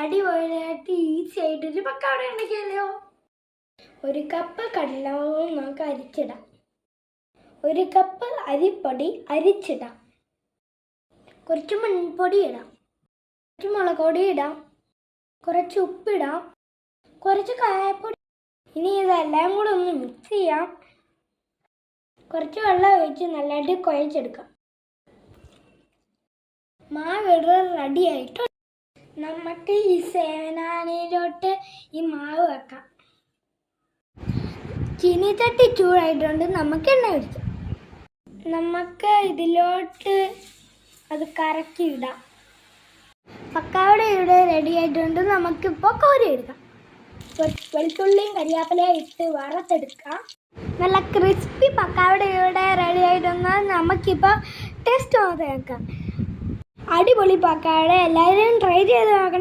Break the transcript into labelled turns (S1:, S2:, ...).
S1: അടിപൊളിയായിട്ട് ഈസി ആയിട്ടൊരു പക്കാവട ഉണ്ടാക്കിയാലോ. ഒരു കപ്പ് കടലമാവ് നമുക്ക് അരിച്ചിടാം. ഒരു കപ്പ് അരിപ്പൊടി അരിച്ചിടാം. കുറച്ച് മൺപൊടി ഇടാം. കുറച്ച് മുളക് പൊടി ഇടാം. കുറച്ച് ഉപ്പിടാം. കുറച്ച് കായപ്പൊടി. ഇനി ഇതെല്ലാം കൂടെ ഒന്ന് മിക്സ് ചെയ്യാം. കുറച്ച് വെള്ളം ഒഴിച്ച് നല്ലതായിട്ട് കുഴച്ചെടുക്കാം. മാവ് റെഡി ആയിട്ട് നമുക്ക് ഈ സേവനാനിയിലോട്ട് ഈ മാവ് വെക്കാം. ചീനിച്ചട്ടി ചൂടായിട്ടുണ്ട്. നമുക്ക് എണ്ണ ഒഴിക്കാം. നമുക്ക് ഇതിലോട്ട് അത് കറക്കി ഇടാം. പക്കാവട ഇവിടെ റെഡി ആയിട്ടുണ്ട്. നമുക്കിപ്പോൾ കോരി എടുക്കാം. വെളുത്തുള്ളിയും കരിയാപ്പിലയും ഇട്ട് വറുത്തെടുക്കാം. നല്ല ക്രിസ്പി പക്കാവട ഇവിടെ റെഡി ആയിട്ടുണ്ട്. നമുക്കിപ്പോൾ ടേസ്റ്റ് നോക്കാം. അടിപൊളി പക്കാവട എല്ലാവരും ട്രൈ ചെയ്ത് നോക്കണം.